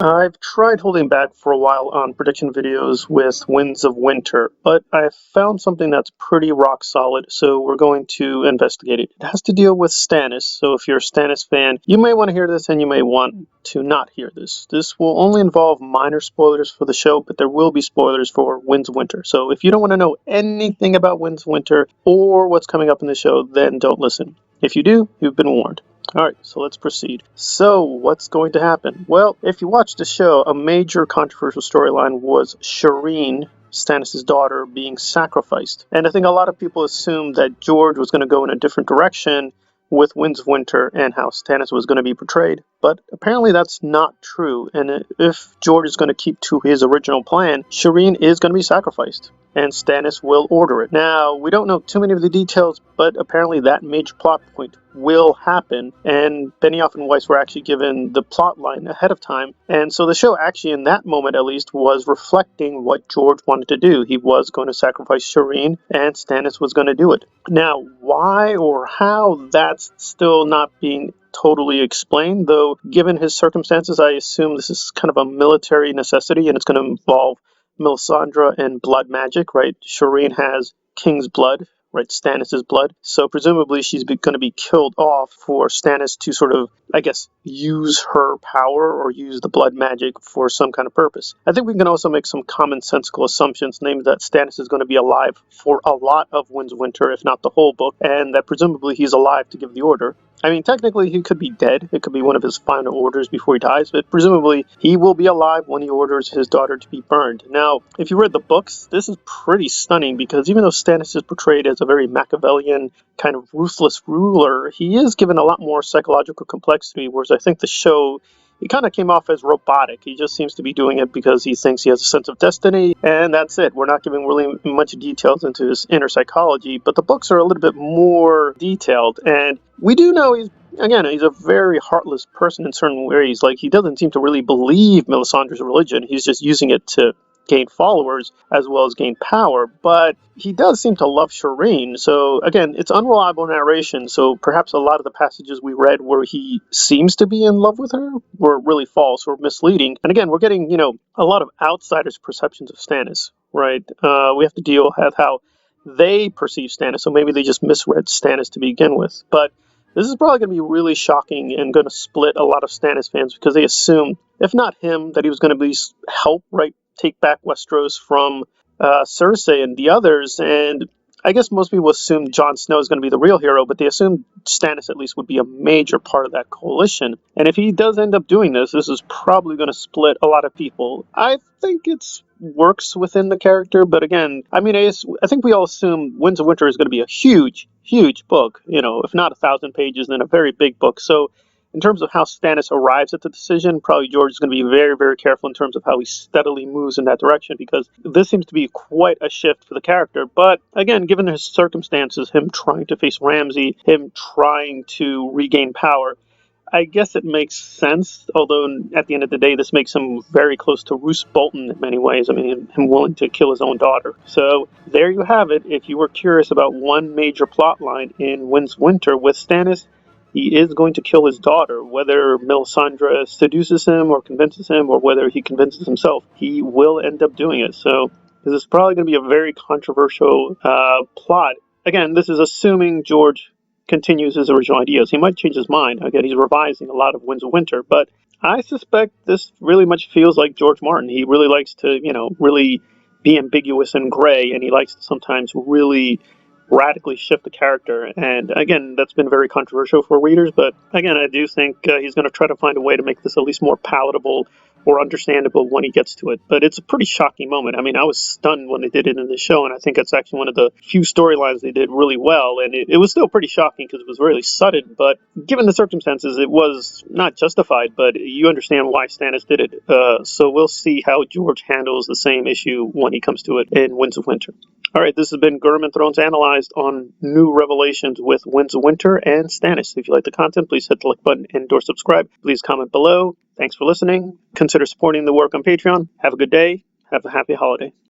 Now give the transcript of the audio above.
I've tried holding back for a while on prediction videos with Winds of Winter, but I've found something that's pretty rock solid, so we're going to investigate it. It has to deal with Stannis, so if you're a Stannis fan, you may want to hear this and you may want to not hear this. This will only involve minor spoilers for the show, but there will be spoilers for Winds of Winter. So if you don't want to know anything about Winds of Winter or what's coming up in the show, then don't listen. If you do, you've been warned. Alright, so let's proceed. So, what's going to happen? Well, if you watch the show, a major controversial storyline was Shireen, Stannis' daughter, being sacrificed. And I think a lot of people assumed that George was going to go in a different direction with Winds of Winter and how Stannis was going to be portrayed. But apparently that's not true. And if George is going to keep to his original plan, Shireen is going to be sacrificed. And Stannis will order it. Now, we don't know too many of the details, but apparently that major plot point will happen, and Benioff and Weiss were actually given the plot line ahead of time, and so the show actually, in that moment at least, was reflecting what George wanted to do. He was going to sacrifice Shireen, and Stannis was going to do it. Now, why or how, that's still not being totally explained, though given his circumstances, I assume this is kind of a military necessity, and it's going to involve Melisandre and blood magic, right? Shireen has king's blood, right? Stannis' blood. So presumably she's going to be killed off for Stannis to sort of, I guess, use her power or use the blood magic for some kind of purpose. I think we can also make some commonsensical assumptions, namely that Stannis is going to be alive for a lot of Winds of Winter, if not the whole book, and that presumably he's alive to give the order. I mean, technically, he could be dead. It could be one of his final orders before he dies, but presumably he will be alive when he orders his daughter to be burned. Now, if you read the books, this is pretty stunning because even though Stannis is portrayed as a very Machiavellian, kind of ruthless ruler, he is given a lot more psychological complexity, whereas I think the show, he kind of came off as robotic. He just seems to be doing it because he thinks he has a sense of destiny, and that's it. We're not giving really much details into his inner psychology, but the books are a little bit more detailed, and we do know he's a very heartless person in certain ways. Like, he doesn't seem to really believe Melisandre's religion. He's just using it to gain followers as well as gain power, but he does seem to love Shireen. So again, it's unreliable narration, so perhaps a lot of the passages we read where he seems to be in love with her were really false or misleading. And again, we're getting, a lot of outsiders' perceptions of Stannis, right? We have to deal with how they perceive Stannis, so maybe they just misread Stannis to begin with. But this is probably going to be really shocking and going to split a lot of Stannis fans because they assumed, if not him, that he was going to be help, right, take back Westeros from Cersei and the others. And I guess most people assume Jon Snow is going to be the real hero, but they assume Stannis at least would be a major part of that coalition. And if he does end up doing this, this is probably going to split a lot of people. I think it's works within the character, but again, I mean, I think we all assume Winds of Winter is going to be a huge book, if not 1,000 pages, then a very big book. So in terms of how Stannis arrives at the decision, probably George is going to be very, very careful in terms of how he steadily moves in that direction, because this seems to be quite a shift for the character. But again, given his circumstances, him trying to face Ramsay, him trying to regain power, I guess it makes sense, although at the end of the day, this makes him very close to Roose Bolton in many ways. I mean, him willing to kill his own daughter. So there you have it. If you were curious about one major plot line in Winds of Winter with Stannis, he is going to kill his daughter. Whether Melisandre seduces him or convinces him, or whether he convinces himself, he will end up doing it. So this is probably going to be a very controversial plot. Again, this is assuming George continues his original ideas. He might change his mind. Again, he's revising a lot of Winds of Winter, but I suspect this really much feels like George Martin. He really likes to, really be ambiguous and gray, and he likes to sometimes really radically shift the character. And again, that's been very controversial for readers, but again, I do think he's going to try to find a way to make this at least more palatable or understandable when he gets to it. But it's a pretty shocking moment. I mean, I was stunned when they did it in the show, and I think it's actually one of the few storylines they did really well. And it was still pretty shocking because it was really sudden, but given the circumstances, it was not justified, but you understand why Stannis did it. So we'll see how George handles the same issue when he comes to it in Winds of Winter. All right, this has been Gurm and Thrones Analyzed on new revelations with Winds of Winter and Stannis. If you like the content, please hit the like button and or subscribe. Please comment below. Thanks for listening. Consider supporting the work on Patreon. Have a good day. Have a happy holiday.